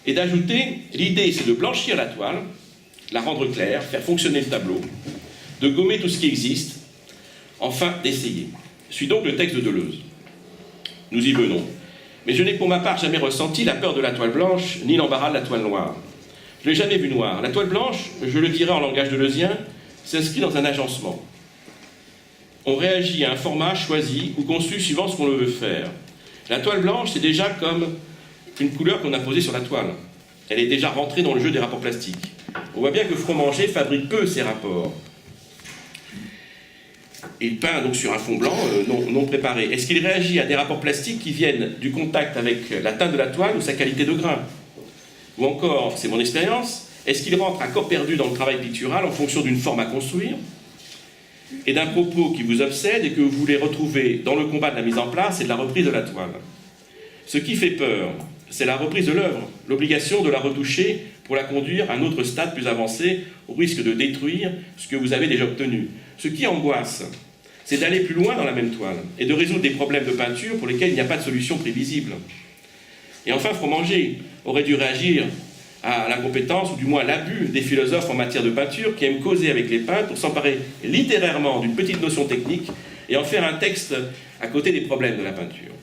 et d'ajouter, l'idée c'est de blanchir la toile, la rendre claire, faire fonctionner le tableau, de gommer tout ce qui existe, enfin d'essayer. Suit donc le texte de Deleuze. Nous y venons. Mais je n'ai pour ma part jamais ressenti la peur de la toile blanche, ni l'embarras de la toile noire. Je ne l'ai jamais vue noire. La toile blanche, je le dirais en langage deleuzien, s'inscrit dans un agencement. On réagit à un format choisi ou conçu suivant ce qu'on le veut faire. La toile blanche, c'est déjà comme une couleur qu'on a posée sur la toile. Elle est déjà rentrée dans le jeu des rapports plastiques. On voit bien que Fromager fabrique peu ces rapports. Il peint donc sur un fond blanc non préparé. Est-ce qu'il réagit à des rapports plastiques qui viennent du contact avec la teinte de la toile ou sa qualité de grain? Ou encore, c'est mon expérience, est-ce qu'il rentre à corps perdu dans le travail pictural en fonction d'une forme à construire et d'un propos qui vous obsède et que vous voulez retrouver dans le combat de la mise en place et de la reprise de la toile? Ce qui fait peur, c'est la reprise de l'œuvre, l'obligation de la retoucher pour la conduire à un autre stade plus avancé, au risque de détruire ce que vous avez déjà obtenu. Ce qui angoisse, c'est d'aller plus loin dans la même toile et de résoudre des problèmes de peinture pour lesquels il n'y a pas de solution prévisible. Et enfin, Fromager aurait dû réagir à l'incompétence, ou du moins l'abus des philosophes en matière de peinture qui aiment causer avec les peintres pour s'emparer littérairement d'une petite notion technique et en faire un texte à côté des problèmes de la peinture.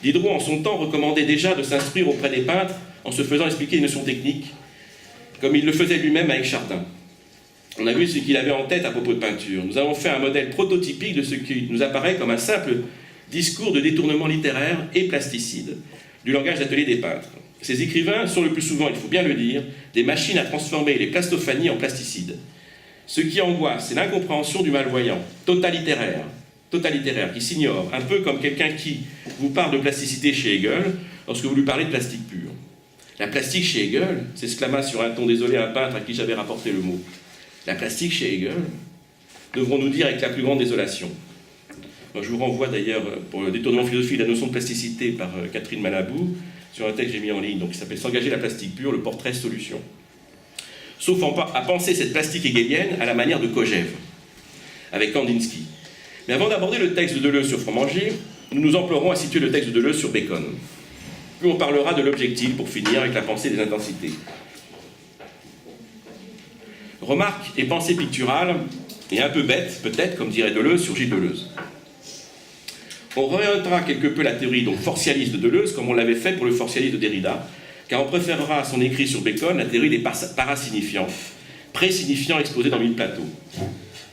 Diderot, en son temps, recommandait déjà de s'instruire auprès des peintres en se faisant expliquer les notions techniques, comme il le faisait lui-même avec Chardin. On a vu ce qu'il avait en tête à propos de peinture. Nous avons fait un modèle prototypique de ce qui nous apparaît comme un simple discours de détournement littéraire et plasticide du langage d'atelier des peintres. Ces écrivains sont le plus souvent, il faut bien le dire, des machines à transformer les plastophanies en plasticides. Ce qui angoisse, c'est l'incompréhension du malvoyant, totalitaire, qui s'ignore, un peu comme quelqu'un qui vous parle de plasticité chez Hegel lorsque vous lui parlez de plastique pur. La plastique chez Hegel, s'exclama sur un ton désolé un peintre à qui j'avais rapporté le mot. La plastique chez Hegel, devrons-nous dire avec la plus grande désolation. Je vous renvoie d'ailleurs, pour le détournement philosophique de la notion de plasticité par Catherine Malabou, sur un texte que j'ai mis en ligne, donc qui s'appelle « S'engager la plastique pure, le portrait solution ». Sauf à penser cette plastique hegelienne à la manière de Kojève, avec Kandinsky. Mais avant d'aborder le texte de Deleuze sur Fromager, nous nous emploierons à situer le texte de Deleuze sur Bacon. Puis on parlera de l'objectif, pour finir, avec la pensée des intensités. Remarque et pensée picturale, et un peu bête, peut-être, comme dirait Deleuze sur Gilles Deleuze. On réorientera quelque peu la théorie donc forcialiste de Deleuze, comme on l'avait fait pour le forcialiste de Derrida, car on préférera à son écrit sur Bacon la théorie des parasignifiants, pré-signifiants exposés dans Mille Plateaux.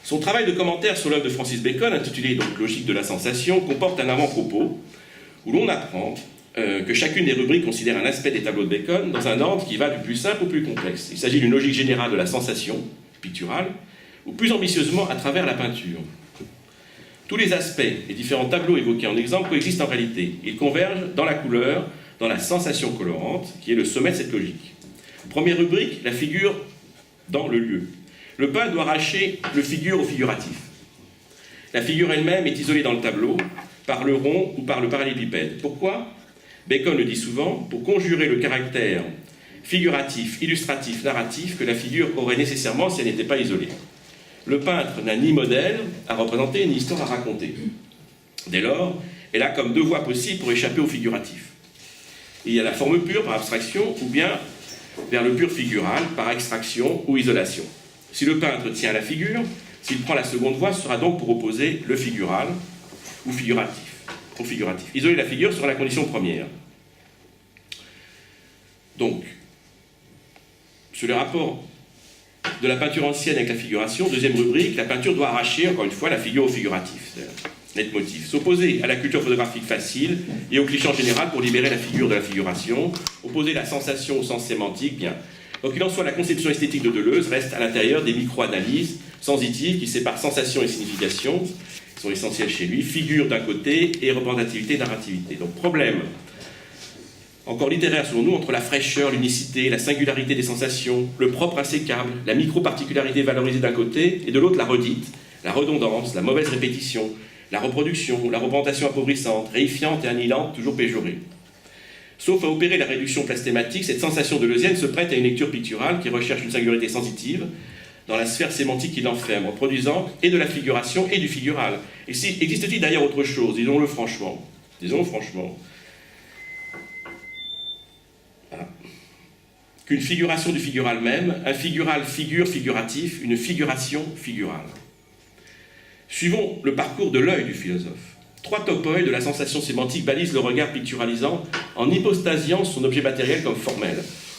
Son travail de commentaire sur l'œuvre de Francis Bacon, intitulé donc Logique de la sensation, comporte un avant-propos où l'on apprend que chacune des rubriques considère un aspect des tableaux de Bacon dans un ordre qui va du plus simple au plus complexe. Il s'agit d'une logique générale de la sensation picturale, ou plus ambitieusement à travers la peinture. Tous les aspects et différents tableaux évoqués en exemple coexistent en réalité. Ils convergent dans la couleur, dans la sensation colorante, qui est le sommet de cette logique. Première rubrique, la figure dans le lieu. Le peintre doit arracher le figure au figuratif. La figure elle-même est isolée dans le tableau, par le rond ou par le parallélépipède. Pourquoi? Bacon le dit souvent, pour conjurer le caractère figuratif, illustratif, narratif que la figure aurait nécessairement si elle n'était pas isolée. Le peintre n'a ni modèle à représenter, ni histoire à raconter. Dès lors, elle a comme deux voies possibles pour échapper au figuratif. Il y a la forme pure par abstraction, ou bien vers le pur figural par extraction ou isolation. Si le peintre tient à la figure, s'il prend la seconde voie, ce sera donc pour opposer le figural ou figuratif. Au figuratif. Isoler la figure sera la condition première. Donc, sur le rapport de la peinture ancienne avec la figuration, deuxième rubrique, la peinture doit arracher, encore une fois, la figure au figuratif, leitmotiv. S'opposer à la culture photographique facile et au cliché en général pour libérer la figure de la figuration, opposer la sensation au sens sémantique, bien. Donc il en soit, la conception esthétique de Deleuze reste à l'intérieur des micro-analyses sensitives qui séparent sensation et signification, qui sont essentielles chez lui, figure d'un côté et représentativité, narrativité. Donc problème encore littéraire selon nous, entre la fraîcheur, l'unicité, la singularité des sensations, le propre insécable, la micro-particularité valorisée d'un côté, et de l'autre la redite, la redondance, la mauvaise répétition, la reproduction, la représentation appauvrissante, réifiante et annihilante, toujours péjorée. Sauf à opérer la réduction plastématique, cette sensation deleuzienne se prête à une lecture picturale qui recherche une singularité sensitive dans la sphère sémantique qui l'enferme, en produisant et de la figuration et du figural. Et existe-t-il d'ailleurs autre chose? Disons-le franchement. qu'une figuration du figural même, un figural figure figuratif, une figuration figurale. Suivons le parcours de l'œil du philosophe. 3 topoïdes de la sensation sémantique balisent le regard picturalisant en hypostasiant son objet matériel comme formel.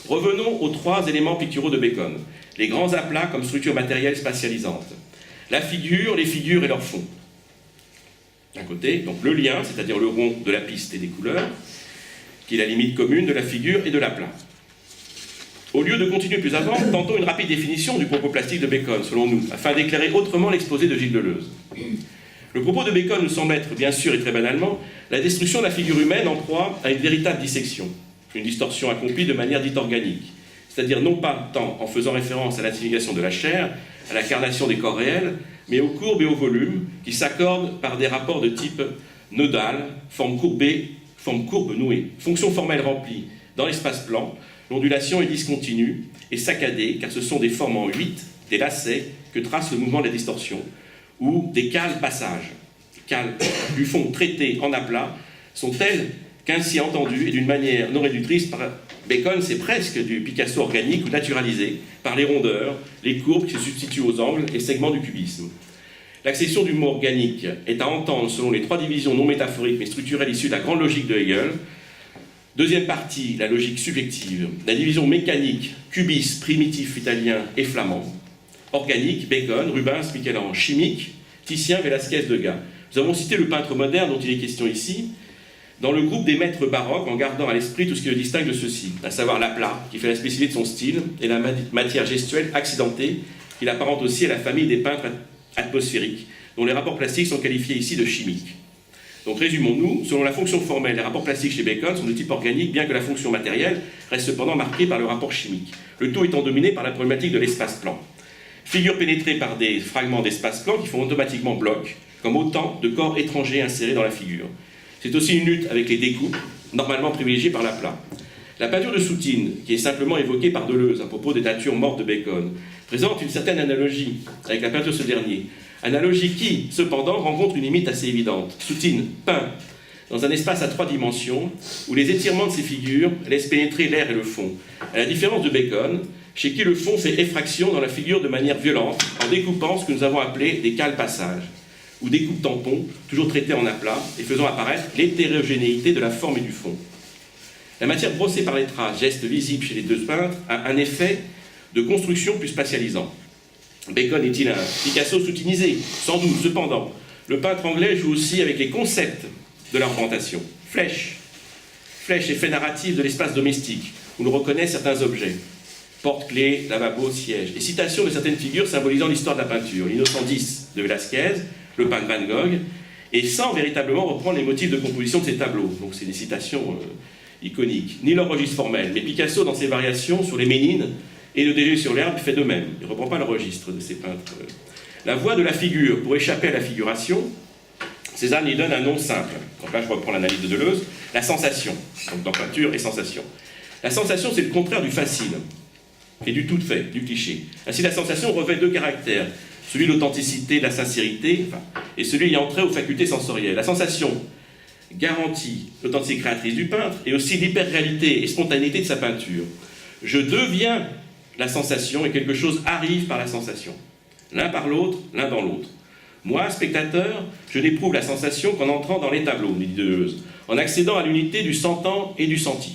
Revenons aux 3 éléments picturaux de Bacon. Les grands aplats comme structure matérielle spatialisante. La figure, les figures et leur fond. D'un côté, donc le lien, c'est-à-dire le rond de la piste et des couleurs, qui est la limite commune de la figure et de l'aplat. Au lieu de continuer plus avant, tentons une rapide définition du propos plastique de Bacon, selon nous, afin d'éclairer autrement l'exposé de Gilles Deleuze. Le propos de Bacon nous semble être, bien sûr et très banalement, la destruction de la figure humaine en proie à une véritable dissection, une distorsion accomplie de manière dite organique, c'est-à-dire non pas tant en faisant référence à l'insignification de la chair, à la carnation des corps réels, mais aux courbes et aux volumes qui s'accordent par des rapports de type nodal, forme courbée, forme courbe nouée, fonction formelle remplie dans l'espace-plan. L'ondulation est discontinue et saccadée, car ce sont des formes en 8, des lacets, que trace le mouvement de la distorsion, ou des cales passages. Les cales du fond traités en aplat sont telles qu'ainsi entendues et d'une manière non réductrice par Bacon, c'est presque du Picasso organique ou naturalisé, par les rondeurs, les courbes qui se substituent aux angles et segments du cubisme. L'accession du mot organique est à entendre selon les 3 divisions non métaphoriques mais structurelles issues de la grande logique de Hegel. Deuxième partie, la logique subjective. La division mécanique, cubiste, primitif italien et flamand. Organique, Bacon, Rubens, Michel-Ange. Chimique, Titien, Velasquez, Degas. Nous avons cité le peintre moderne dont il est question ici, dans le groupe des maîtres baroques, en gardant à l'esprit tout ce qui le distingue de ceux-ci, à savoir l'aplat, qui fait la spécificité de son style, et la matière gestuelle accidentée, qui l'apparente aussi à la famille des peintres atmosphériques, dont les rapports plastiques sont qualifiés ici de chimiques. Donc résumons-nous, selon la fonction formelle, les rapports plastiques chez Bacon sont de type organique, bien que la fonction matérielle reste cependant marquée par le rapport chimique, le tout étant dominé par la problématique de l'espace-plan. Figure pénétrée par des fragments d'espace-plan qui font automatiquement bloc, comme autant de corps étrangers insérés dans la figure. C'est aussi une lutte avec les découpes, normalement privilégiées par l'aplat. La peinture de Soutine, qui est simplement évoquée par Deleuze à propos des natures mortes de Bacon, présente une certaine analogie avec la peinture de ce dernier. Analogie qui, cependant, rencontre une limite assez évidente. Soutine peint dans un espace à 3 dimensions, où les étirements de ces figures laissent pénétrer l'air et le fond. À la différence de Bacon, chez qui le fond fait effraction dans la figure de manière violente, en découpant ce que nous avons appelé des cales passages, ou des coupes tampons, toujours traitées en aplat, et faisant apparaître l'hétérogénéité de la forme et du fond. La matière brossée par les traces, geste visible chez les 2 peintres, a un effet de construction plus spatialisant. Bacon est-il un Picasso soutinisé? Sans doute, cependant. Le peintre anglais joue aussi avec les concepts de l'argumentation. Flèche, effet narratif de l'espace domestique, où l'on reconnaît certains objets. Porte-clés, lavabo, siège. Et citations de certaines figures symbolisant l'histoire de la peinture. L'innocent 10 de Velasquez, le peintre Van Gogh, et sans véritablement reprendre les motifs de composition de ces tableaux. Donc c'est des citations iconiques. Ni leur registre formel, mais Picasso, dans ses variations sur les Ménines et le déjeuner sur l'herbe, fait de même. Il ne reprend pas le registre de ces peintres. La voie de la figure, pour échapper à la figuration, Cézanne y donne un nom simple. Donc là, je reprends l'analyse de Deleuze. La sensation. Donc dans peinture et sensation. La sensation, c'est le contraire du facile et du tout fait, du cliché. Ainsi, la sensation revêt 2 caractères. Celui de l'authenticité, de la sincérité, et celui ayant trait aux facultés sensorielles. La sensation garantit l'authenticité créatrice du peintre et aussi l'hyper-réalité et spontanéité de sa peinture. Je deviens la sensation et quelque chose arrive par la sensation. L'un par l'autre, l'un dans l'autre. Moi, spectateur, je n'éprouve la sensation qu'en entrant dans les tableaux, nous dit Deleuze, en accédant à l'unité du sentant et du senti.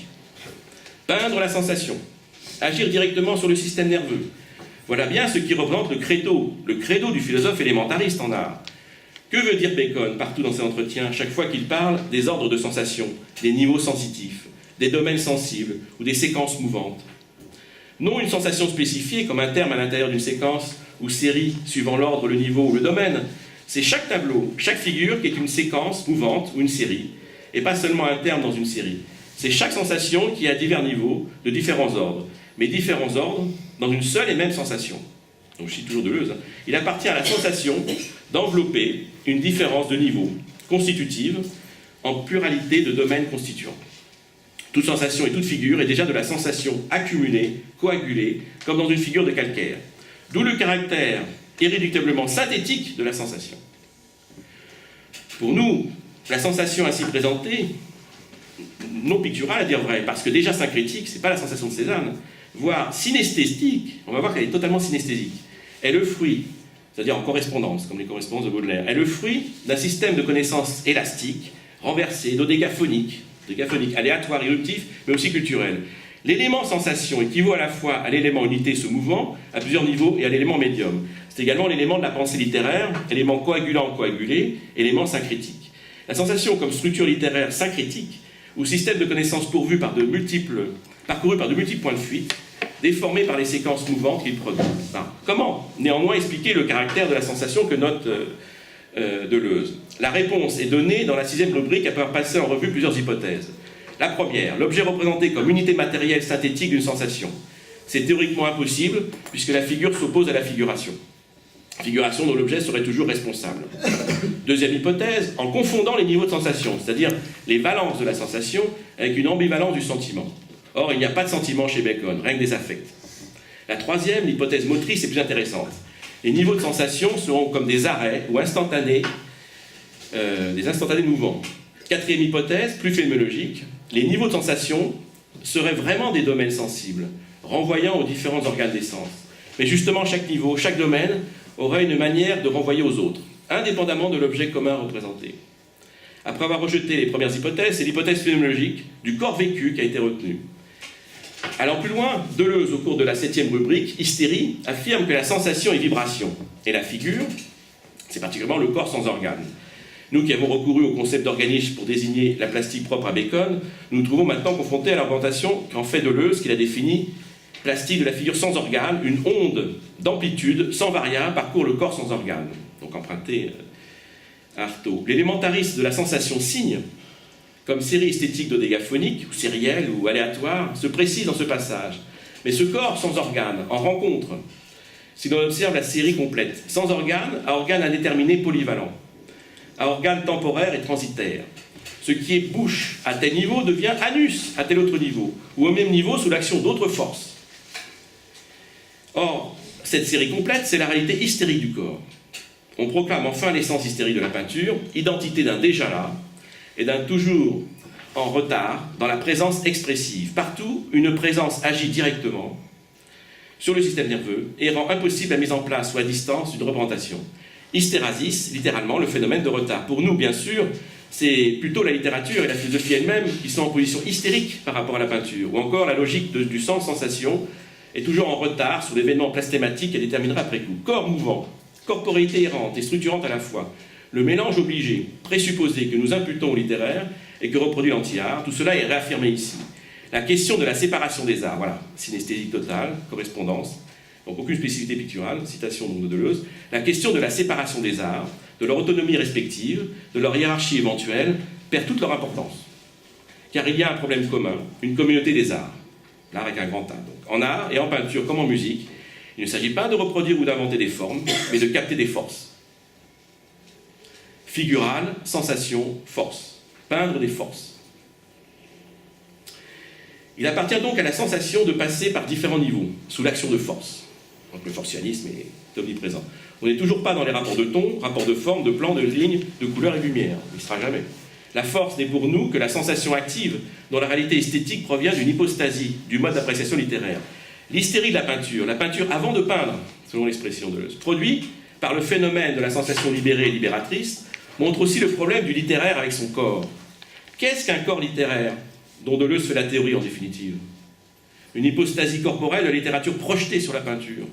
Peindre la sensation, agir directement sur le système nerveux. Voilà bien ce qui représente le credo du philosophe élémentariste en art. Que veut dire Bacon partout dans ses entretiens, chaque fois qu'il parle des ordres de sensations, des niveaux sensitifs, des domaines sensibles ou des séquences mouvantes? Non une sensation spécifiée comme un terme à l'intérieur d'une séquence ou série suivant l'ordre, le niveau ou le domaine. C'est chaque tableau, chaque figure qui est une séquence mouvante ou une série, et pas seulement un terme dans une série. C'est chaque sensation qui est à divers niveaux, de différents ordres, mais différents ordres dans une seule et même sensation. Donc je cite toujours Deleuze. Il appartient à la sensation d'envelopper une différence de niveau constitutive en pluralité de domaines constituants. Toute sensation et toute figure est déjà de la sensation accumulée, coagulée, comme dans une figure de calcaire. D'où le caractère irréductablement synthétique de la sensation. Pour nous, la sensation ainsi présentée, non picturale à dire vrai, parce que déjà syncrétique, ce n'est pas la sensation de Cézanne, voire synesthésique, on va voir qu'elle est totalement synesthésique, est le fruit, c'est-à-dire en correspondance, comme les correspondances de Baudelaire, est le fruit d'un système de connaissances élastique, renversé, dodécaphonique, aléatoire, éruptif, mais aussi culturel. L'élément sensation équivaut à la fois à l'élément unité, ce mouvement, à plusieurs niveaux, et à l'élément médium. C'est également l'élément de la pensée littéraire, élément coagulant, coagulé, élément syncrétique. La sensation comme structure littéraire syncrétique, ou système de connaissances parcouru par de multiples points de fuite, déformés par les séquences mouvantes qu'il produit. Comment, néanmoins, expliquer le caractère de la sensation que note Deleuze? La réponse est donnée dans la 6e rubrique après avoir passé en revue plusieurs hypothèses. La première, l'objet représenté comme unité matérielle synthétique d'une sensation. C'est théoriquement impossible, puisque la figure s'oppose à la figuration. Figuration dont l'objet serait toujours responsable. Deuxième hypothèse, en confondant les niveaux de sensation, c'est-à-dire les valences de la sensation avec une ambivalence du sentiment. Or, il n'y a pas de sentiment chez Bacon, rien que des affects. La troisième, l'hypothèse motrice, est plus intéressante. Les niveaux de sensation seront comme des arrêts ou instantanés, des instantanés mouvants. Quatrième hypothèse, plus phénoménologique, les niveaux de sensation seraient vraiment des domaines sensibles, renvoyant aux différents organes des sens. Mais justement, chaque niveau, chaque domaine aurait une manière de renvoyer aux autres, indépendamment de l'objet commun représenté. Après avoir rejeté les premières hypothèses, c'est l'hypothèse phénoménologique du corps vécu qui a été retenue. Allant plus loin, Deleuze, au cours de la 7e rubrique, Hystérie, affirme que la sensation est vibration, et la figure, c'est particulièrement le corps sans organes. Nous qui avons recouru au concept d'organisme pour désigner la plastique propre à Bacon, nous nous trouvons maintenant confrontés à l'argumentation qu'en fait Deleuze, qu'il a défini plastique de la figure sans organes, une onde d'amplitude sans variable parcourt le corps sans organes. Donc emprunté à Artaud. L'élémentarisme de la sensation signe, comme série esthétique dodécaphonique, ou sérielle, ou aléatoire, se précise dans ce passage. Mais ce corps sans organes en rencontre, si l'on observe la série complète, sans organes, à organes indéterminés polyvalents, à organes temporaires et transitaires. Ce qui est bouche à tel niveau devient anus à tel autre niveau, ou au même niveau sous l'action d'autres forces. Or, cette série complète, c'est la réalité hystérique du corps. On proclame enfin l'essence hystérique de la peinture, identité d'un déjà là, et d'un toujours en retard dans la présence expressive. Partout, une présence agit directement sur le système nerveux et rend impossible la mise en place ou à distance d'une représentation. Hystérasis, littéralement, le phénomène de retard. Pour nous, bien sûr, c'est plutôt la littérature et la philosophie elle-même qui sont en position hystérique par rapport à la peinture, ou encore la logique du sens-sensation est toujours en retard sur l'événement plastématique qu'elle déterminera après coup. Corps mouvant, corporéité errante et structurante à la fois, le mélange obligé, présupposé que nous imputons au littéraire et que reproduit l'anti-art, tout cela est réaffirmé ici. La question de la séparation des arts, voilà, synesthésie totale, correspondance, donc aucune spécificité picturale, citation donc de Deleuze, la question de la séparation des arts, de leur autonomie respective, de leur hiérarchie éventuelle, perd toute leur importance. Car il y a un problème commun, une communauté des arts, l'art avec un grand A. Donc, en art et en peinture comme en musique, il ne s'agit pas de reproduire ou d'inventer des formes, mais de capter des forces. Figurale, sensation, force. Peindre des forces. Il appartient donc à la sensation de passer par différents niveaux, sous l'action de force. Donc le forcianisme est omniprésent. On n'est toujours pas dans les rapports de ton, rapports de forme, de plan, de ligne, de couleur et de lumière. Il ne sera jamais. La force n'est pour nous que la sensation active, dont la réalité esthétique provient d'une hypostasie, du mode d'appréciation littéraire. L'hystérie de la peinture avant de peindre, selon l'expression de Deleuze, produit par le phénomène de la sensation libérée et libératrice, montre aussi le problème du littéraire avec son corps. Qu'est-ce qu'un corps littéraire, dont Deleuze fait la théorie en définitive? Une hypostasie corporelle de la littérature projetée sur la peinture.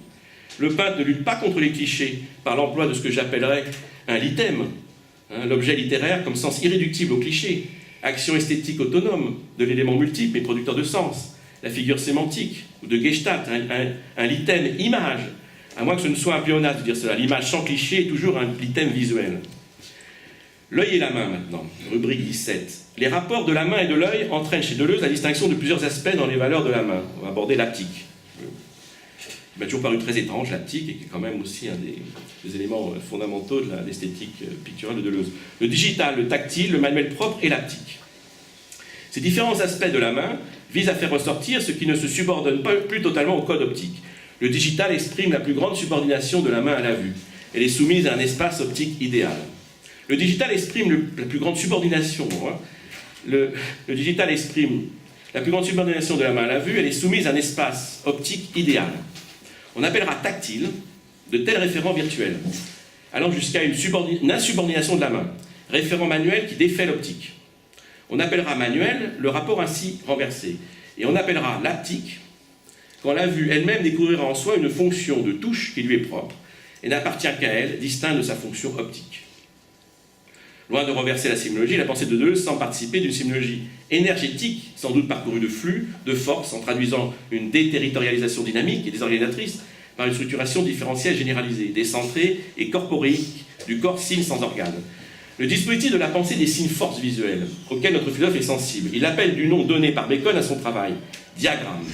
Le peintre ne lutte pas contre les clichés par l'emploi de ce que j'appellerais un litem, l'objet littéraire comme sens irréductible au cliché, action esthétique autonome de l'élément multiple mais producteur de sens, la figure sémantique ou de Gestalt, un litem image, à moins que ce ne soit un pléonasme de dire cela. L'image sans cliché est toujours un litem visuel. L'œil et la main maintenant, rubrique 17. Les rapports de la main et de l'œil entraînent chez Deleuze la distinction de plusieurs aspects dans les valeurs de la main. On va aborder l'haptique. Il m'a toujours paru très étrange, l'haptique, et qui est quand même aussi un des éléments fondamentaux de l'esthétique picturale de Deleuze. Le digital, le tactile, le manuel propre et l'haptique. Ces différents aspects de la main visent à faire ressortir ce qui ne se subordonne pas plus totalement au code optique. Le digital exprime la plus grande subordination de la main à la vue. Elle est soumise à un espace optique idéal. Le digital exprime la plus grande subordination. Le digital exprime La plus grande subordination de la main à la vue, elle est soumise à un espace optique idéal. On appellera tactile de tels référents virtuels, allant jusqu'à une insubordination de la main, référent manuel qui défait l'optique. On appellera manuel le rapport ainsi renversé. Et on appellera l'haptique quand la vue elle-même découvrira en soi une fonction de touche qui lui est propre et n'appartient qu'à elle, distincte de sa fonction optique. Loin de renverser la sémiologie, la pensée de Deleuze semble participer d'une sémiologie énergétique, sans doute parcourue de flux, de force, en traduisant une déterritorialisation dynamique et désorganisatrice par une structuration différentielle généralisée, décentrée et corporéique du corps signe sans organes. Le dispositif de la pensée des signes forces visuelles, auquel notre philosophe est sensible, il appelle du nom donné par Bacon à son travail, diagramme,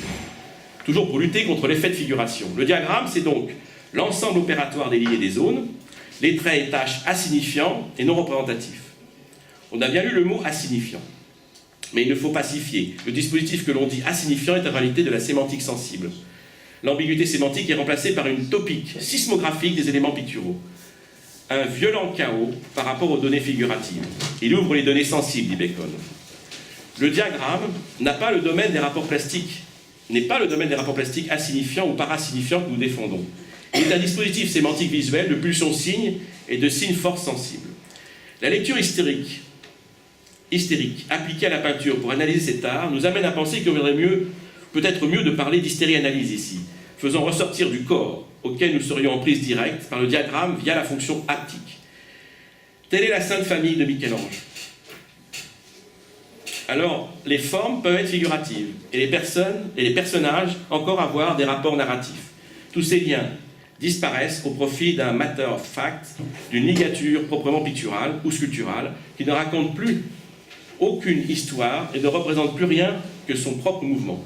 toujours pour lutter contre l'effet de figuration. Le diagramme, c'est donc l'ensemble opératoire des lignes et des zones, les traits et tâches assignifiants et non représentatifs. On a bien lu le mot assignifiant, mais il ne faut pas s'y fier. Le dispositif que l'on dit assignifiant est en réalité de la sémantique sensible. L'ambiguïté sémantique est remplacée par une topique sismographique des éléments picturaux. Un violent chaos par rapport aux données figuratives. Il ouvre les données sensibles, dit Bacon. Le diagramme n'a pas le domaine des rapports plastiques, n'est pas le domaine des rapports plastiques assignifiants ou parasignifiants que nous défendons. Il est un dispositif sémantique visuel de pulsions signes et de signes forces sensibles. La lecture hystérique appliquée à la peinture pour analyser cet art nous amène à penser qu'il vaudrait peut-être mieux de parler d'hystérie-analyse ici, faisant ressortir du corps, auquel nous serions en prise directe, par le diagramme via la fonction haptique. Telle est la sainte famille de Michel-Ange. Alors, les formes peuvent être figuratives, et les personnes et les personnages encore avoir des rapports narratifs. Tous ces liens disparaissent au profit d'un matter of fact, d'une ligature proprement picturale ou sculpturale, qui ne raconte plus aucune histoire et ne représente plus rien que son propre mouvement,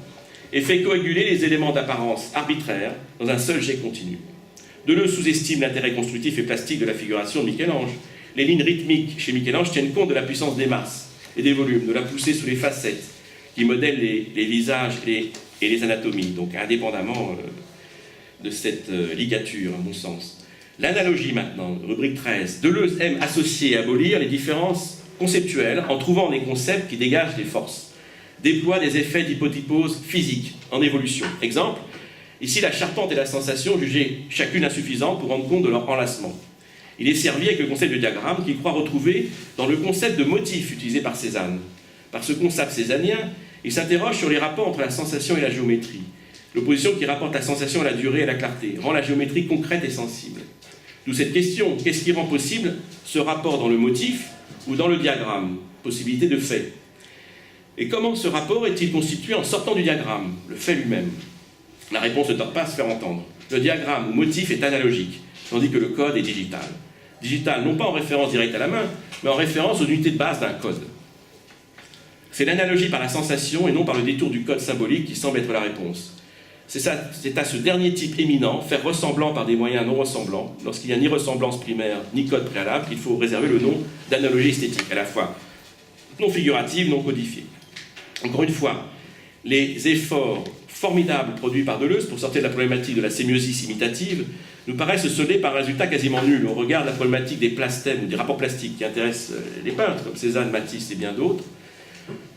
et fait coaguler les éléments d'apparence arbitraire dans un seul jet continu. Deleuze sous-estime l'intérêt constructif et plastique de la figuration de Michel-Ange. Les lignes rythmiques chez Michel-Ange tiennent compte de la puissance des masses et des volumes, de la poussée sous les facettes, qui modèlent les visages et les anatomies, donc indépendamment de cette ligature, à mon sens. L'analogie maintenant, rubrique 13. Deleuze aime associer et abolir les différences conceptuelles en trouvant des concepts qui dégagent des forces, déploie des effets d'hypotypose physique en évolution. Exemple, ici la charpente et la sensation jugées chacune insuffisantes pour rendre compte de leur enlacement. Il est servi avec le concept de diagramme qu'il croit retrouver dans le concept de motif utilisé par Cézanne. Par ce concept cézannien, il s'interroge sur les rapports entre la sensation et la géométrie. L'opposition qui rapporte la sensation à la durée et à la clarté rend la géométrie concrète et sensible. D'où cette question, qu'est-ce qui rend possible ce rapport dans le motif ou dans le diagramme? Possibilité de fait. Et comment ce rapport est-il constitué en sortant du diagramme, le fait lui-même? La réponse ne tarde pas à se faire entendre. Le diagramme ou motif est analogique, tandis que le code est digital. Digital, non pas en référence directe à la main, mais en référence aux unités de base d'un code. C'est l'analogie par la sensation et non par le détour du code symbolique qui semble être la réponse. C'est à ce dernier type éminent, faire ressemblant par des moyens non ressemblants, lorsqu'il n'y a ni ressemblance primaire ni code préalable, qu'il faut réserver le nom d'analogie esthétique, à la fois non figurative, non codifiée. Encore une fois, les efforts formidables produits par Deleuze pour sortir de la problématique de la sémiosis imitative nous paraissent se solder par un résultat quasiment nul au regard de la problématique des plastèmes ou des rapports plastiques qui intéressent les peintres comme Cézanne, Matisse et bien d'autres,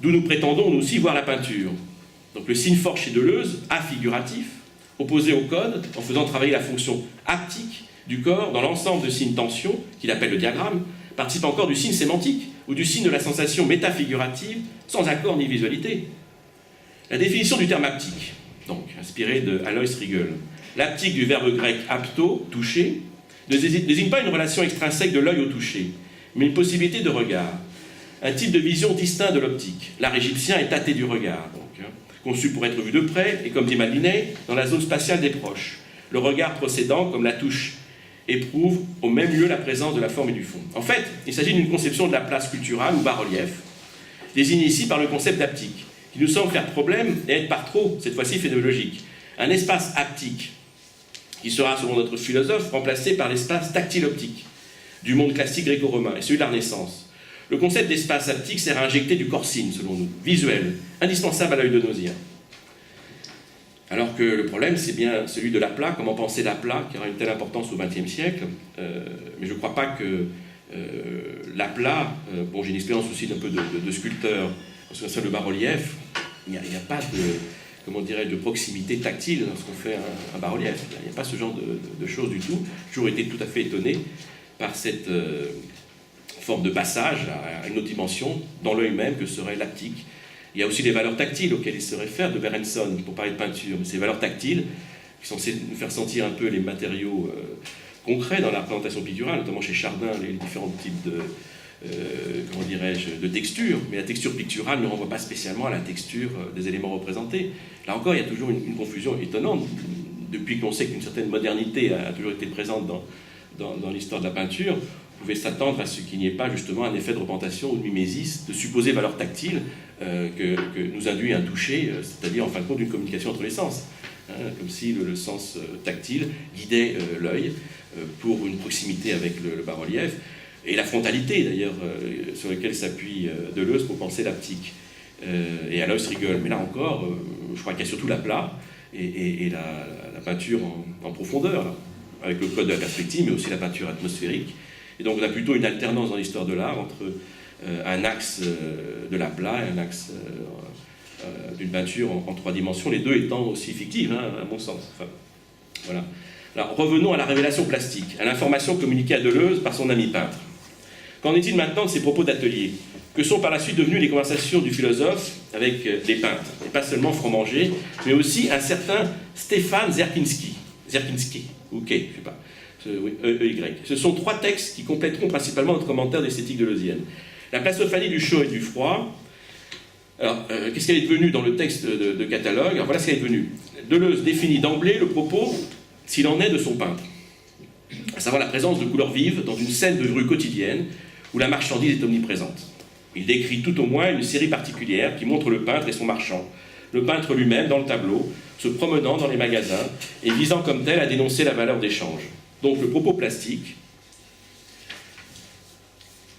d'où nous prétendons nous aussi voir la peinture. Donc le signe fort chez Deleuze, affiguratif, opposé au code, en faisant travailler la fonction haptique du corps dans l'ensemble de signes tension, qu'il appelle le diagramme, participe encore du signe sémantique, ou du signe de la sensation métafigurative, sans accord ni visualité. La définition du terme haptique, donc inspirée de Alois Riegel, l'haptique du verbe grec apto, toucher, ne désigne pas une relation extrinsèque de l'œil au toucher, mais une possibilité de regard, un type de vision distinct de l'optique. L'art égyptien est tâté du regard, donc, conçu pour être vu de près, et comme dit Mallinet, dans la zone spatiale des proches, le regard procédant, comme la touche, éprouve au même lieu la présence de la forme et du fond. En fait, il s'agit d'une conception de la place culturelle ou bas-relief, désignée ici par le concept d'haptique, qui nous semble faire problème et être par trop, cette fois-ci phénoménologique. Un espace haptique, qui sera, selon notre philosophe, remplacé par l'espace tactile-optique, du monde classique gréco-romain, et celui de la Renaissance. Le concept d'espace haptique sert à injecter du corps-signe, selon nous, visuel, indispensable à l'œil de Nausien. Alors que le problème, c'est bien celui de l'aplat, comment penser l'aplat, qui aura une telle importance au XXe siècle. Mais je ne crois pas que l'aplat, bon, j'ai une expérience aussi d'un peu de sculpteur, en ce qui concerne le bas-relief, il n'y a pas de, comment dirais-je, de proximité tactile lorsqu'on fait un bas-relief. Il n'y a pas ce genre de choses du tout. J'ai toujours été tout à fait étonné par cette forme de passage à une autre dimension dans l'œil même que serait l'haptique. Il y a aussi les valeurs tactiles auxquelles il se réfère de Berenson pour parler de peinture. Mais ces valeurs tactiles qui sont censées nous faire sentir un peu les matériaux concrets dans la représentation picturale, notamment chez Chardin, les différents types de, comment dirais-je, de textures. Mais la texture picturale ne renvoie pas spécialement à la texture des éléments représentés. Là encore, il y a toujours une confusion étonnante. Depuis qu'on sait qu'une certaine modernité a toujours été présente dans l'histoire de la peinture, vous pouvez s'attendre à ce qu'il n'y ait pas justement un effet de représentation ou de mimésis, de supposées valeurs tactiles que nous induit un toucher, c'est-à-dire en fin de compte une communication entre les sens. Comme si le sens tactile guidait l'œil pour une proximité avec le bas-relief, et la frontalité d'ailleurs sur laquelle s'appuie Deleuze pour penser l'haptique. Et Aloys rigole, mais là encore, je crois qu'il y a surtout l'aplat et la peinture en profondeur, là, avec le code de la perspective, mais aussi la peinture atmosphérique. Et donc on a plutôt une alternance dans l'histoire de l'art entre un axe de l'aplat et un axe d'une peinture en 3 dimensions, les deux étant aussi fictives, à mon sens. Enfin, voilà. Alors revenons à la révélation plastique, à l'information communiquée à Deleuze par son ami peintre. Qu'en est-il maintenant de ses propos d'atelier? Que sont par la suite devenues les conversations du philosophe avec les peintres? Et pas seulement Fromager, mais aussi un certain Stéphane Zerkinski, ou Kay, je sais pas. EY. Ce sont 3 textes qui compléteront principalement notre commentaire d'esthétique deleuzienne. La plastophanie du chaud et du froid. Alors, qu'est-ce qu'elle est devenue dans le texte de catalogue? Alors, voilà ce qu'elle est devenue. Deleuze définit d'emblée le propos s'il en est de son peintre, à savoir la présence de couleurs vives dans une scène de rue quotidienne où la marchandise est omniprésente. Il décrit tout au moins une série particulière qui montre le peintre et son marchand, le peintre lui-même dans le tableau, se promenant dans les magasins et visant comme tel à dénoncer la valeur d'échange. Donc le propos plastique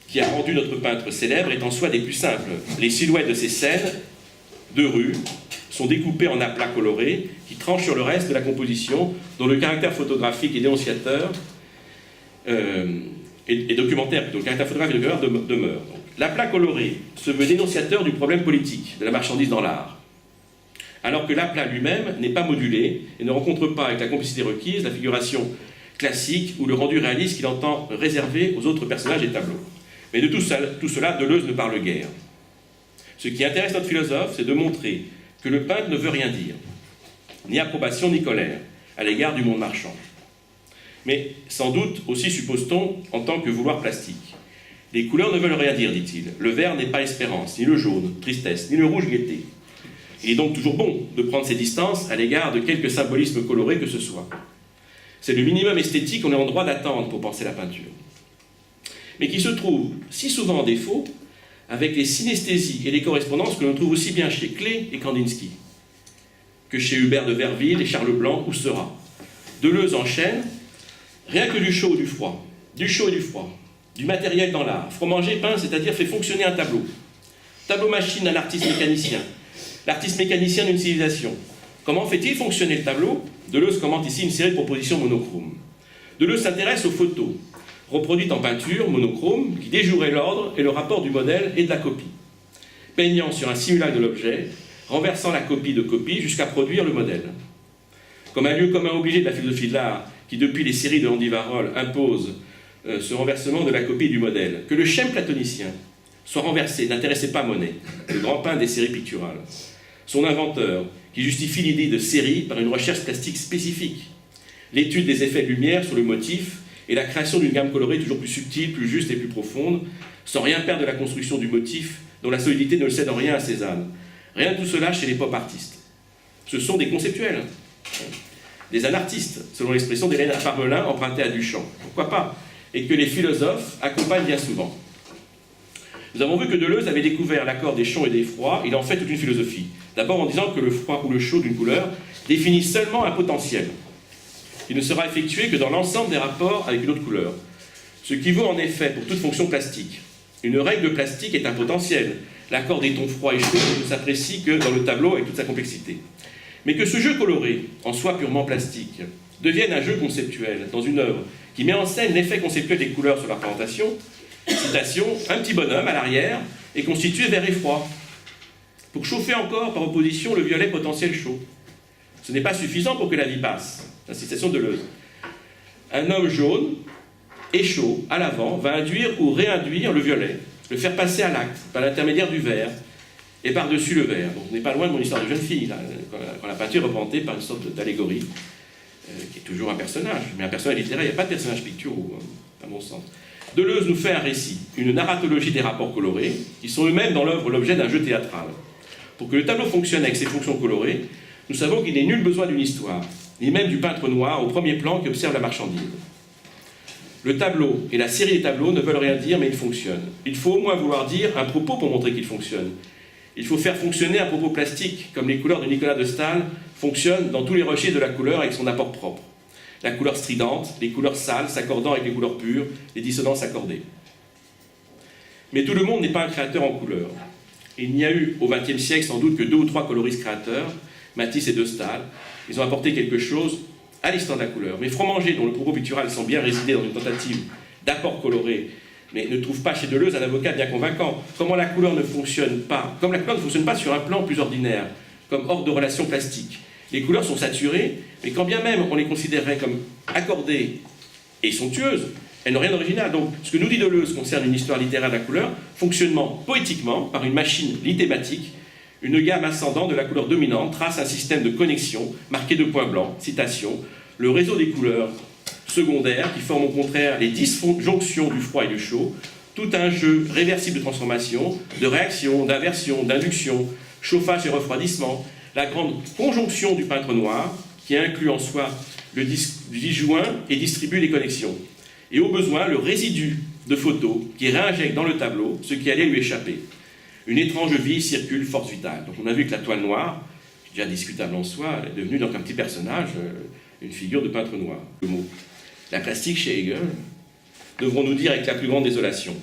qui a rendu notre peintre célèbre est en soi des plus simples. Les silhouettes de ces scènes de rue sont découpées en aplats colorés qui tranchent sur le reste de la composition, dont le caractère photographique et dénonciateur et documentaire, plutôt, le caractère photographique et documentaire demeure. L'aplat coloré se veut dénonciateur du problème politique de la marchandise dans l'art, alors que l'aplat lui-même n'est pas modulé et ne rencontre pas avec la complicité requise la figuration classique ou le rendu réaliste qu'il entend réserver aux autres personnages des tableaux. Mais de tout cela, Deleuze ne parle guère. Ce qui intéresse notre philosophe, c'est de montrer que le peintre ne veut rien dire, ni approbation ni colère, à l'égard du monde marchand. Mais sans doute aussi suppose-t-on en tant que vouloir plastique. Les couleurs ne veulent rien dire, dit-il. Le vert n'est pas espérance, ni le jaune, tristesse, ni le rouge, gaieté. Il est donc toujours bon de prendre ses distances à l'égard de quelque symbolisme coloré que ce soit. C'est le minimum esthétique qu'on est en droit d'attendre pour penser la peinture. Mais qui se trouve si souvent en défaut avec les synesthésies et les correspondances que l'on trouve aussi bien chez Klee et Kandinsky que chez Hubert de Verville et Charles Blanc ou Seurat. Deleuze enchaîne, rien que du chaud ou du froid, du chaud et du froid, du matériel dans l'art. Fromager peint, c'est-à-dire fait fonctionner un tableau. Tableau machine d'un artiste mécanicien, l'artiste mécanicien d'une civilisation. Comment fait-il fonctionner le tableau? Deleuze commente ici une série de propositions monochromes. Deleuze s'intéresse aux photos, reproduites en peinture, monochrome, qui déjoueraient l'ordre et le rapport du modèle et de la copie, peignant sur un simulacre de l'objet, renversant la copie de copie jusqu'à produire le modèle. Comme un lieu commun obligé de la philosophie de l'art, qui depuis les séries de Andy Warhol impose ce renversement de la copie du modèle, que le schème platonicien soit renversé n'intéressait pas Monet, le grand peintre des séries picturales. Son inventeur, qui justifie l'idée de série par une recherche plastique spécifique, l'étude des effets de lumière sur le motif et la création d'une gamme colorée toujours plus subtile, plus juste et plus profonde, sans rien perdre de la construction du motif, dont la solidité ne le cède en rien à Cézanne. Rien de tout cela chez les pop artistes. Ce sont des conceptuels, des anartistes, selon l'expression d'Hélène Parmelin empruntée à Duchamp. Pourquoi pas? Et que les philosophes accompagnent bien souvent. Nous avons vu que Deleuze avait découvert l'accord des chauds et des froids, il en fait toute une philosophie. D'abord en disant que le froid ou le chaud d'une couleur définit seulement un potentiel. Il ne sera effectué que dans l'ensemble des rapports avec une autre couleur. Ce qui vaut en effet pour toute fonction plastique. Une règle plastique est un potentiel. L'accord des tons froids et chauds ne s'apprécie que dans le tableau avec toute sa complexité. Mais que ce jeu coloré, en soi purement plastique, devienne un jeu conceptuel dans une œuvre qui met en scène l'effet conceptuel des couleurs sur la représentation, citation, un petit bonhomme à l'arrière est constitué vert et froid. pour chauffer encore, par opposition, le violet potentiel chaud. Ce n'est pas suffisant pour que la vie passe. La citation de Deleuze. Un homme jaune et chaud, à l'avant, va induire ou réinduire le violet, le faire passer à l'acte, par l'intermédiaire du vert, et par-dessus le vert. Donc on n'est pas loin de mon histoire de jeune fille, là, quand la peinture est représentée par une sorte d'allégorie, qui est toujours un personnage, mais un personnage littéraire, il n'y a pas de personnage picturaux, à mon sens. Deleuze nous fait un récit, une narratologie des rapports colorés, qui sont eux-mêmes dans l'œuvre l'objet d'un jeu théâtral. Pour que le tableau fonctionne avec ses fonctions colorées, nous savons qu'il n'est nul besoin d'une histoire, ni même du peintre noir au premier plan qui observe la marchandise. Le tableau et la série des tableaux ne veulent rien dire, mais ils fonctionnent. Il faut au moins vouloir dire un propos pour montrer qu'ils fonctionnent. Il faut faire fonctionner un propos plastique, comme les couleurs de Nicolas de Staël fonctionnent dans tous les registres de la couleur avec son apport propre. La couleur stridente, les couleurs sales s'accordant avec les couleurs pures, les dissonances accordées. Mais tout le monde n'est pas un créateur en couleur. Il n'y a eu au XXe siècle sans doute que 2 ou 3 coloristes créateurs, Matisse et de Staël. Ils ont apporté quelque chose à l'histoire de la couleur. Mais Fromanger, dont le propos pictural semble bien résider dans une tentative d'apport coloré, mais ne trouve pas chez Deleuze un avocat bien convaincant. Comment la couleur ne fonctionne pas, comme la couleur ne fonctionne pas sur un plan plus ordinaire, comme hors de relation plastique. Les couleurs sont saturées, mais quand bien même on les considérerait comme accordées et somptueuses, elles n'ont rien d'original. Donc ce que nous dit Deleuze concerne une histoire littéraire de la couleur, fonctionnement poétiquement par une machine lithématique, une gamme ascendante de la couleur dominante trace un système de connexion marqué de points blancs, citation, le réseau des couleurs secondaires qui forment au contraire les disjonctions du froid et du chaud, tout un jeu réversible de transformation, de réaction, d'inversion, d'induction, chauffage et refroidissement, la grande conjonction du peintre noir qui inclut en soi le disjoint et distribue les connexions, et au besoin le résidu de photos qui réinjecte dans le tableau ce qui allait lui échapper. Une étrange vie circule, force vitale. Donc on a vu que la toile noire, déjà discutable en soi, est devenue donc un petit personnage, une figure de peintre noir. Le mot. La plastique chez Hegel, devrons-nous dire avec la plus grande désolation.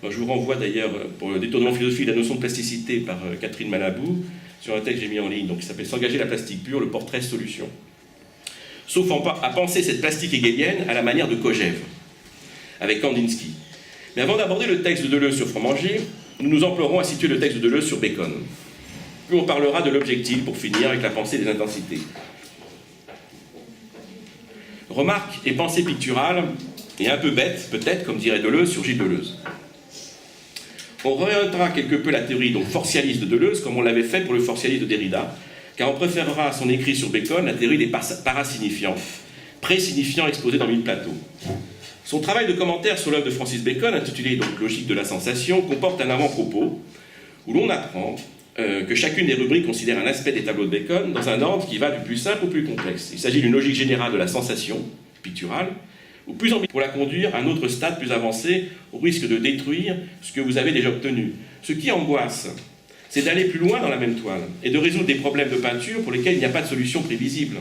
Alors, je vous renvoie d'ailleurs, pour le détournement philosophique, la notion de plasticité par Catherine Malabou, sur un texte que j'ai mis en ligne, donc qui s'appelle « S'engager la plastique pure, le portrait solution ». Sauf à penser cette plastique hegelienne à la manière de Kojève, avec Kandinsky. Mais avant d'aborder le texte de Deleuze sur Fromanger, nous nous emploierons à situer le texte de Deleuze sur Bacon. Puis on parlera de l'objectif pour finir avec la pensée des intensités. Remarque et pensée picturale, et un peu bête, peut-être, comme dirait Deleuze sur Gilles Deleuze. On réorientera quelque peu la théorie donc forcialiste de Deleuze, comme on l'avait fait pour le forcialisme de Derrida, car on préférera à son écrit sur Bacon la théorie des parasignifiants, pré-signifiants exposés dans Mille Plateaux. Son travail de commentaire sur l'œuvre de Francis Bacon, intitulé donc Logique de la sensation, comporte un avant-propos où l'on apprend que chacune des rubriques considère un aspect des tableaux de Bacon dans un ordre qui va du plus simple au plus complexe. Il s'agit d'une logique générale de la sensation picturale, ou plus ambitieuse pour la conduire à un autre stade plus avancé, au risque de détruire ce que vous avez déjà obtenu. Ce qui angoisse, c'est d'aller plus loin dans la même toile et de résoudre des problèmes de peinture pour lesquels il n'y a pas de solution prévisible.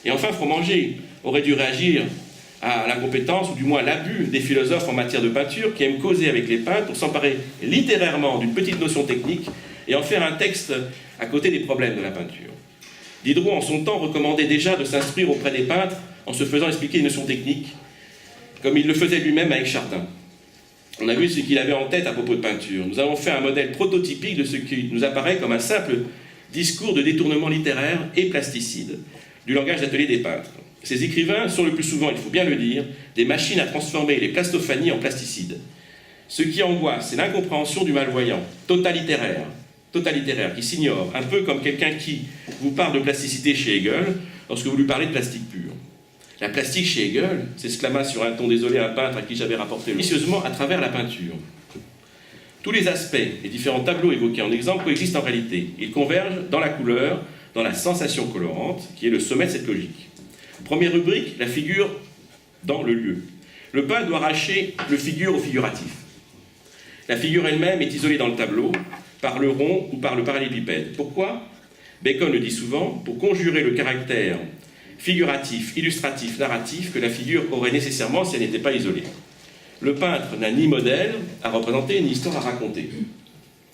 Et enfin, Fromanger aurait dû réagir à l'incompétence, ou du moins l'abus des philosophes en matière de peinture qui aiment causer avec les peintres pour s'emparer littérairement d'une petite notion technique et en faire un texte à côté des problèmes de la peinture. Diderot, en son temps, recommandait déjà de s'instruire auprès des peintres en se faisant expliquer les notions techniques, comme il le faisait lui-même avec Chardin. On a vu ce qu'il avait en tête à propos de peinture. Nous avons fait un modèle prototypique de ce qui nous apparaît comme un simple discours de détournement littéraire et plasticide du langage d'atelier des peintres. Ces écrivains sont le plus souvent, il faut bien le dire, des machines à transformer les plastophanies en plasticides. Ce qui angoisse, c'est l'incompréhension du malvoyant, totalitaire, qui s'ignore, un peu comme quelqu'un qui vous parle de plasticité chez Hegel, lorsque vous lui parlez de plastique pure. La plastique chez Hegel, s'exclama sur un ton désolé un peintre à qui j'avais rapporté vicieusement à travers la peinture. Tous les aspects, les différents tableaux évoqués en exemple coexistent en réalité. Ils convergent dans la couleur, dans la sensation colorante, qui est le sommet de cette logique. Première rubrique, la figure dans le lieu. Le peintre doit arracher le figure au figuratif. La figure elle-même est isolée dans le tableau, par le rond ou par le parallélépipède. Pourquoi ? Bacon le dit souvent, pour conjurer le caractère figuratif, illustratif, narratif que la figure aurait nécessairement si elle n'était pas isolée. Le peintre n'a ni modèle à représenter, ni histoire à raconter.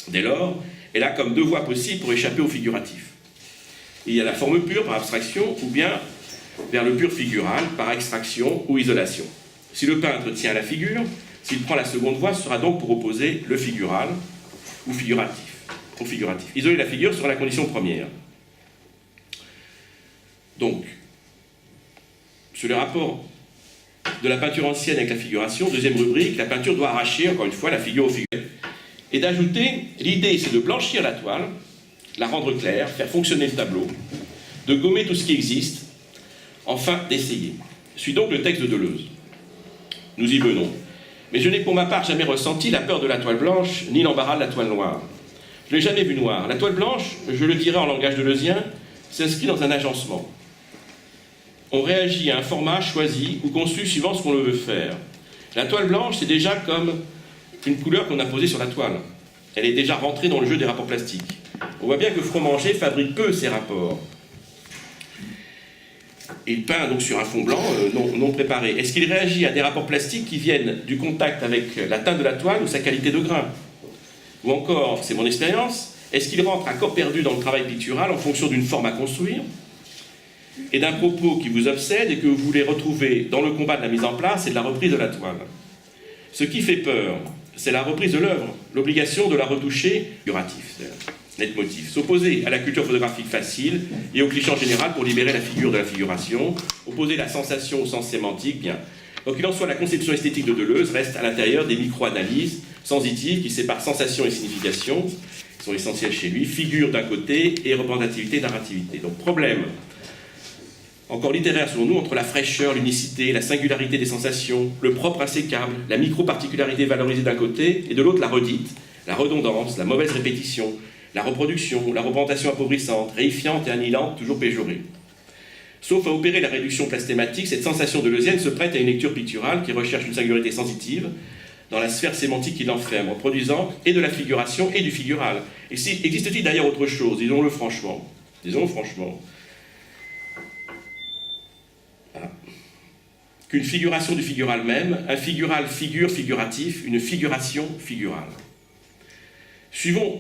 Dès lors, elle a comme deux voies possibles pour échapper au figuratif. Il y a la forme pure par abstraction, ou bien vers le pur figural par extraction ou isolation. Si le peintre tient à la figure, s'il prend la seconde voie, ce sera donc pour opposer le figural ou figuratif. au figuratif. Isoler la figure sera la condition première. Donc, sur le rapport de la peinture ancienne avec la figuration, deuxième rubrique, la peinture doit arracher, encore une fois, la figure au figuratif. Et d'ajouter, l'idée c'est de blanchir la toile, la rendre claire, faire fonctionner le tableau, de gommer tout ce qui existe, enfin d'essayer. Suit donc le texte de Deleuze. Nous y venons. Mais je n'ai pour ma part jamais ressenti la peur de la toile blanche, ni l'embarras de la toile noire. Je ne l'ai jamais vue noire. La toile blanche, je le dirais en langage deleuzien, s'inscrit dans un agencement. On réagit à un format choisi ou conçu suivant ce qu'on le veut faire. La toile blanche, c'est déjà comme une couleur qu'on a posée sur la toile. Elle est déjà rentrée dans le jeu des rapports plastiques. On voit bien que Fromanger fabrique peu ces rapports. Il peint donc sur un fond blanc non préparé. Est-ce qu'il réagit à des rapports plastiques qui viennent du contact avec la teinte de la toile ou sa qualité de grain? Ou encore, c'est mon expérience, est-ce qu'il rentre un corps perdu dans le travail pictural en fonction d'une forme à construire et d'un propos qui vous obsède et que vous voulez retrouver dans le combat de la mise en place et de la reprise de la toile? Ce qui fait peur, c'est la reprise de l'œuvre, l'obligation de la retoucher figuratif, leitmotiv. S'opposer à la culture photographique facile et au cliché en général pour libérer la figure de la figuration, opposer la sensation au sens sémantique, bien. Donc il en soit, la conception esthétique de Deleuze reste à l'intérieur des micro-analyses sensitives qui séparent sensation et signification, qui sont essentielles chez lui, figure d'un côté et représentativité, narrativité. Donc problème encore littéraire selon nous, entre la fraîcheur, l'unicité, la singularité des sensations, le propre insécable, la micro-particularité valorisée d'un côté, et de l'autre la redite, la redondance, la mauvaise répétition, la reproduction, la représentation appauvrissante, réifiante et annihilante, toujours péjorée. Sauf à opérer la réduction plastématique, cette sensation deleuzienne se prête à une lecture picturale qui recherche une singularité sensitive dans la sphère sémantique qui l'enferme, en produisant et de la figuration et du figural. Et existe-t-il d'ailleurs autre chose, disons-le franchement, qu'une figuration du figural même, un figural figure figuratif, une figuration figurale. Suivons